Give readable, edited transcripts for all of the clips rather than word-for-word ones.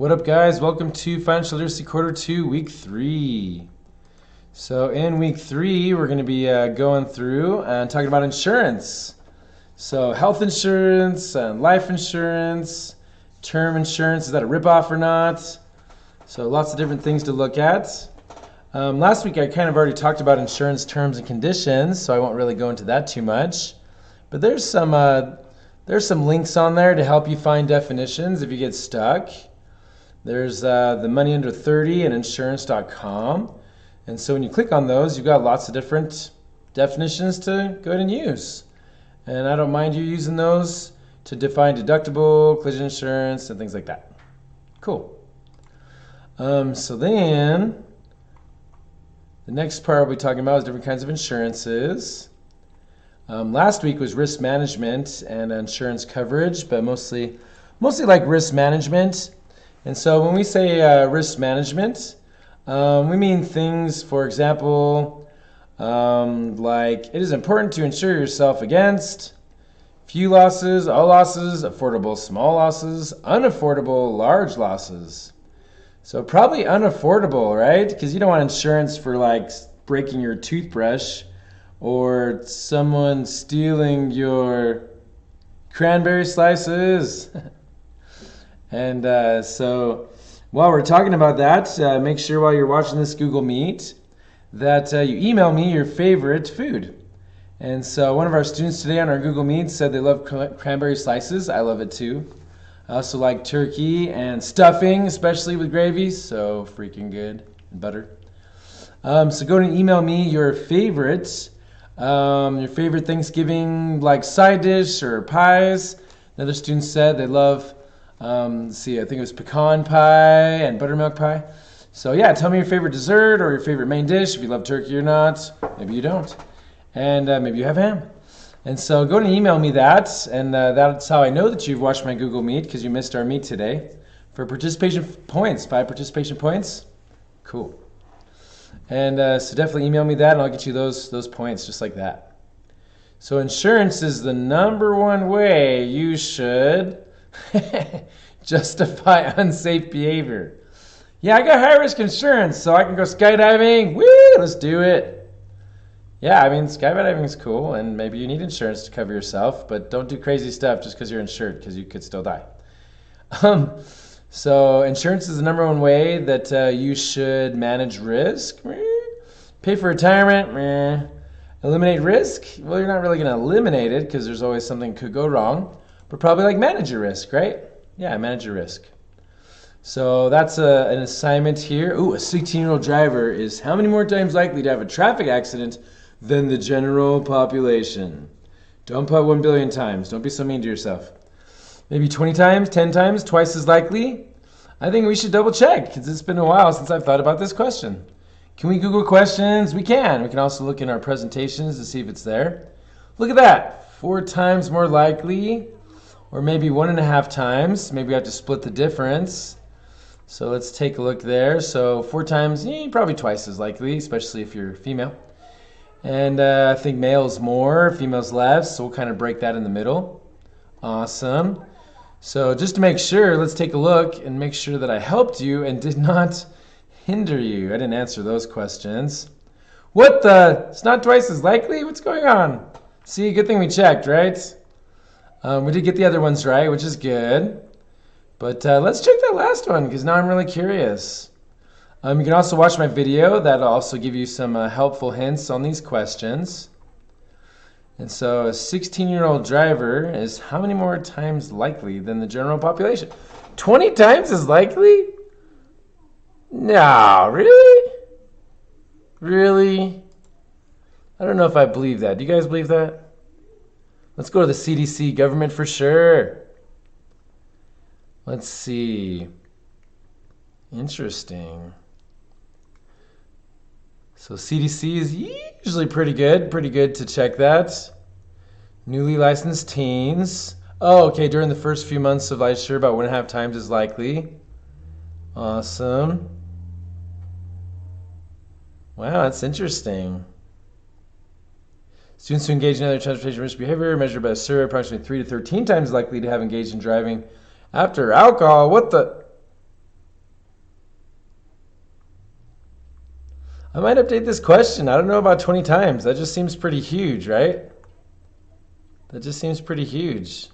What up, guys? Welcome to Financial Literacy Quarter 2, Week 3. So in Week 3, we're going to be going through and talking about insurance. So health insurance and life insurance, term insurance, is that a ripoff or not? So lots of different things to look at. Last week I kind of already talked about insurance terms and conditions, so I won't really go into that too much. But there's some links on there to help you find definitions if you get stuck. There's the Money Under 30 and insurance.com. And so when you click on those, you've got lots of different definitions to go ahead and use. And I don't mind you using those to define deductible, collision insurance, and things like that. Cool. So then, the next part we'll be talking about is different kinds of insurances. Last week was risk management and insurance coverage, but mostly like risk management. And so when we say risk management, we mean things, for example, like it is important to insure yourself against few losses, all losses, affordable small losses, unaffordable large losses. So probably unaffordable, right? Because you don't want insurance for like breaking your toothbrush or someone stealing your cranberry slices. And so while we're talking about that, make sure while you're watching this Google Meet that you email me your favorite food. And so one of our students today on our Google Meet said they love cranberry slices. I love it too. I also like turkey and stuffing, especially with gravy, so freaking good, and butter. So go and email me your favorites, your favorite Thanksgiving like side dish or pies. Another student said they love let's see, I think it was pecan pie and buttermilk pie. So yeah, tell me your favorite dessert or your favorite main dish, if you love turkey or not. Maybe you don't. And maybe you have ham. And so go and email me that, and that's how I know that you've watched my Google Meet, because you missed our meet today. For participation points, 5 participation points. Cool. And so definitely email me that, and I'll get you those points just like that. So insurance is the number one way you should justify unsafe behavior. Yeah, I got high risk insurance, so I can go skydiving. Woo, let's do it. Yeah, I mean, skydiving is cool, and maybe you need insurance to cover yourself, but don't do crazy stuff just because you're insured, because you could still die. So insurance is the number one way that you should manage risk. Pay for retirement. Eliminate risk. Well, you're not really going to eliminate it because there's always something could go wrong. But probably like manage your risk, right? Yeah, manage your risk. So that's an assignment here. Ooh, a 16-year-old driver is how many more times likely to have a traffic accident than the general population? Don't put 1 billion times. Don't be so mean to yourself. Maybe 20 times, 10 times, twice as likely? I think we should double check because it's been a while since I've thought about this question. Can we Google questions? We can. We can also look in our presentations to see if it's there. Look at that. 4 times more likely. Or maybe 1.5 times. Maybe we have to split the difference. So let's take a look there. So 4 times, probably twice as likely, especially if you're female. And I think male's more, female's less. So we'll kind of break that in the middle. Awesome. So just to make sure, let's take a look and make sure that I helped you and did not hinder you. I didn't answer those questions. What the? It's not twice as likely? What's going on? See, good thing we checked, right? We did get the other ones right, which is good. But let's check that last one, because now I'm really curious. You can also watch my video. That'll also give you some helpful hints on these questions. And so a 16-year-old driver is how many more times likely than the general population? 20 times as likely? No, really? Really? I don't know if I believe that. Do you guys believe that? Let's go to the CDC government for sure. Let's see. Interesting. So CDC is usually pretty good to check that. Newly licensed teens. Oh, okay, during the first few months of life, sure, about 1.5 times as likely. Awesome. Wow, that's interesting. Students who engage in other transportation risk behavior measured by a survey approximately 3 to 13 times likely to have engaged in driving after alcohol. What the? I might update this question. I don't know about 20 times. That just seems pretty huge, right? That just seems pretty huge.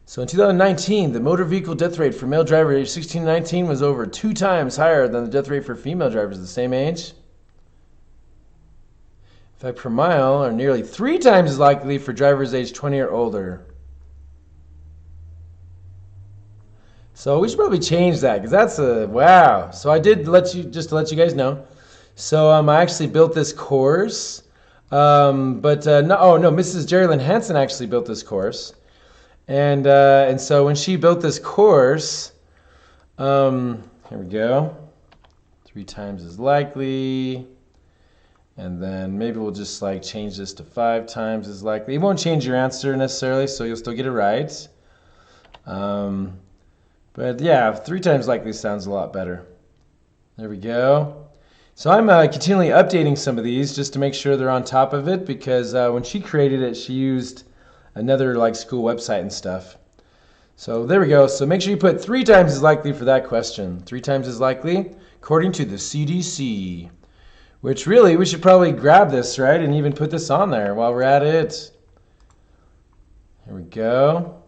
So in 2019, the motor vehicle death rate for male drivers aged 16 to 19 was over 2 times higher than the death rate for female drivers the same age. In fact, per mile are nearly 3 times as likely for drivers aged 20 or older. So we should probably change that because that's a wow. So I did just to let you guys know. So I actually built this course, no, Mrs. Jerry Lynn Hansen actually built this course, and so when she built this course, here we go, 3 times as likely, and then maybe we'll just like change this to 5 times as likely. It won't change your answer necessarily, so you'll still get it right. But yeah, 3 times likely sounds a lot better. There we go. So I'm continually updating some of these just to make sure they're on top of it, because when she created it, she used another like school website and stuff. So there we go. So make sure you put 3 times as likely for that question. 3 times as likely according to the CDC, which really we should probably grab this, right, and even put this on there while we're at it. Here we go.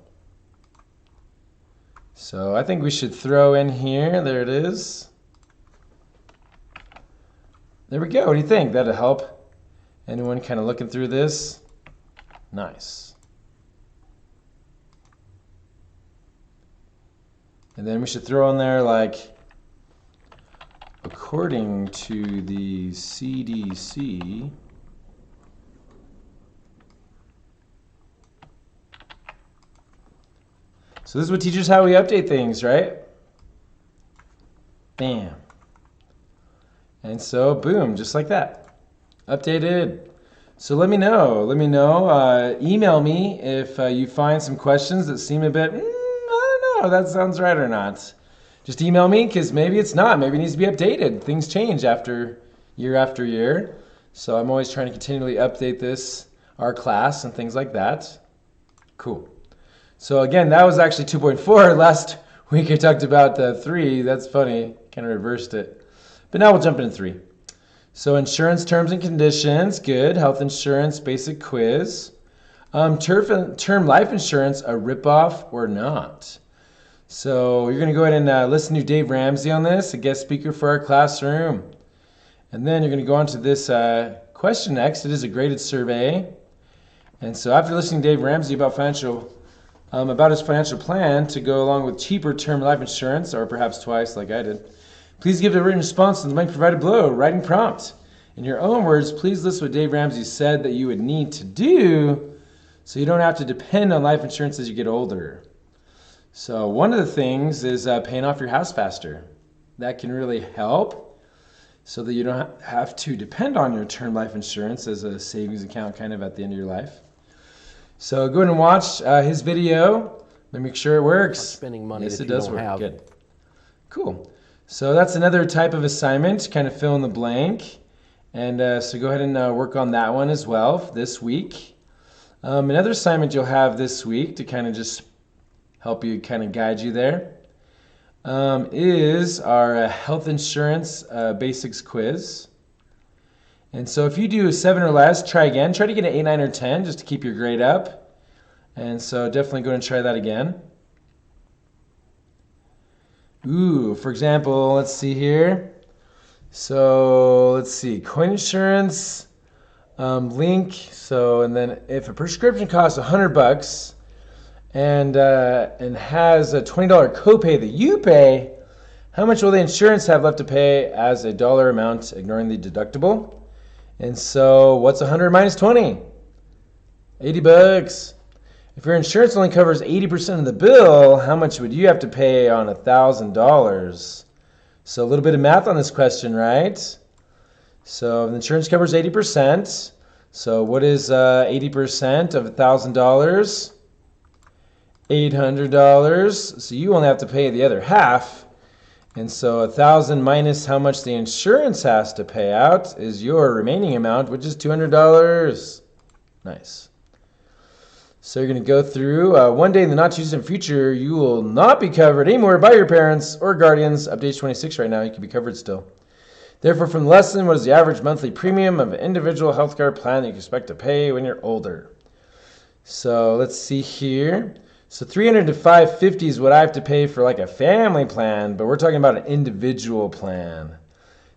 So I think we should throw in here, there it is. There we go. What do you think? That'll help. Anyone kind of looking through this? Nice. And then we should throw in there like, according to the CDC, so this is what teaches how we update things, right? Bam. And so, boom, just like that. Updated. So let me know. Email me if you find some questions that seem a bit, I don't know, that sounds right or not. Just email me, because maybe it's not. Maybe it needs to be updated. Things change after year. So I'm always trying to continually update our class and things like that. Cool. So again, that was actually 2.4. Last week I talked about 3. That's funny. Kind of reversed it. But now we'll jump into 3. So insurance terms and conditions, good. Health insurance, basic quiz. Term life insurance, a ripoff or not? So you're going to go ahead and listen to Dave Ramsey on this, a guest speaker for our classroom. And then you're going to go on to this question next. It is a graded survey. And so after listening to Dave Ramsey about his financial plan to go along with cheaper term life insurance, or perhaps twice like I did, please give a written response to the link provided below. Writing prompt. In your own words, please list what Dave Ramsey said that you would need to do so you don't have to depend on life insurance as you get older. So one of the things is paying off your house faster. That can really help so that you don't have to depend on your term life insurance as a savings account kind of at the end of your life. So go ahead and watch his video. Let me make sure it works. Spending money yes, that it does work. Have. Good. Cool. So that's another type of assignment, kind of fill in the blank. And so go ahead and work on that one as well this week. Another assignment you'll have this week to kind of just help you, kind of guide you there, is our health insurance basics quiz. And so if you do a 7 or less, try again. Try to get an 8, 9, or 10 just to keep your grade up. And so definitely go and try that again. Ooh, for example, let's see here. So let's see, coin insurance, link. So, and then if a prescription costs $100 and has a $20 copay that you pay, how much will the insurance have left to pay as a dollar amount, ignoring the deductible? And so what's 100 minus 20? $80. If your insurance only covers 80% of the bill, how much would you have to pay on $1,000? So a little bit of math on this question, right? So the insurance covers 80%. So what is 80% of $1,000? $800. So you only have to pay the other half. And so 1,000 minus how much the insurance has to pay out is your remaining amount, which is $200. Nice. So you're going to go through. One day in the not too distant future, you will not be covered anymore by your parents or guardians. Up to age 26 right now, you can be covered still. Therefore, from the lesson, what is the average monthly premium of an individual healthcare plan that you expect to pay when you're older? So let's see here. So $300 to $550 is what I have to pay for like a family plan, but we're talking about an individual plan.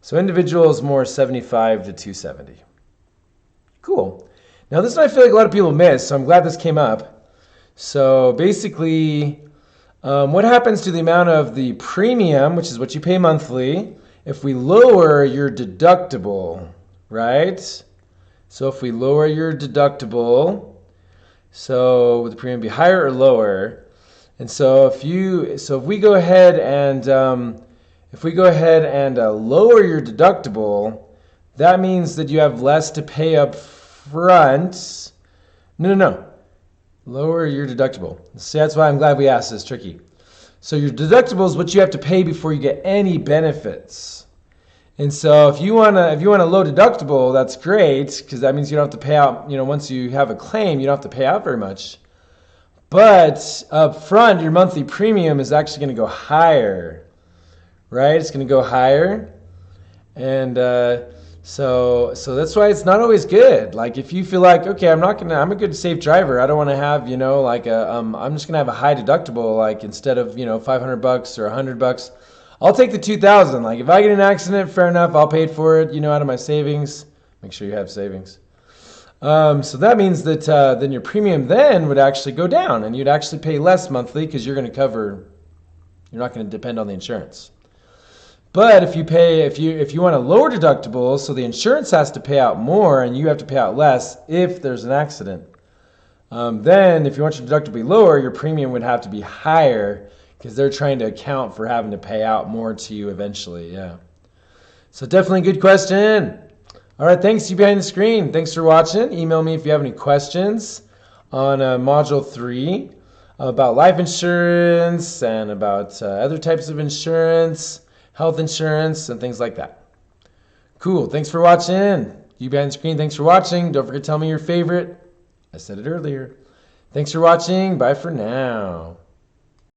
So individual is more $75 to $270. Cool. Now this one I feel like a lot of people miss, so I'm glad this came up. So basically, what happens to the amount of the premium, which is what you pay monthly, if we lower your deductible, right? So if we lower your deductible, so would the premium be higher or lower? And so if we go ahead and lower your deductible, that means that you have less to pay up front. No. Lower your deductible. See, that's why I'm glad we asked this. Tricky. So your deductible is what you have to pay before you get any benefits. And so if you want a low deductible, that's great, because that means you don't have to pay out, once you have a claim, you don't have to pay out very much. But up front, your monthly premium is actually going to go higher, right? It's going to go higher. And so that's why it's not always good. Like if you feel like, okay, I'm a good safe driver. I don't want to have, I'm just going to have a high deductible, like instead of, $500 or $100, I'll take the $2,000. Like if I get in an accident, fair enough, I'll pay for it, out of my savings. Make sure you have savings. So that means that then your premium then would actually go down, and you'd actually pay less monthly because you're not going to depend on the insurance. But if you want a lower deductible, so the insurance has to pay out more and you have to pay out less if there's an accident. Then if you want your deductible to be lower, your premium would have to be higher because they're trying to account for having to pay out more to you eventually. Yeah. So definitely a good question. All right, thanks, you behind the screen. Thanks for watching. Email me if you have any questions on Module 3 about life insurance and about other types of insurance, health insurance, and things like that. Cool. Thanks for watching. You behind the screen, thanks for watching. Don't forget to tell me your favorite. I said it earlier. Thanks for watching. Bye for now.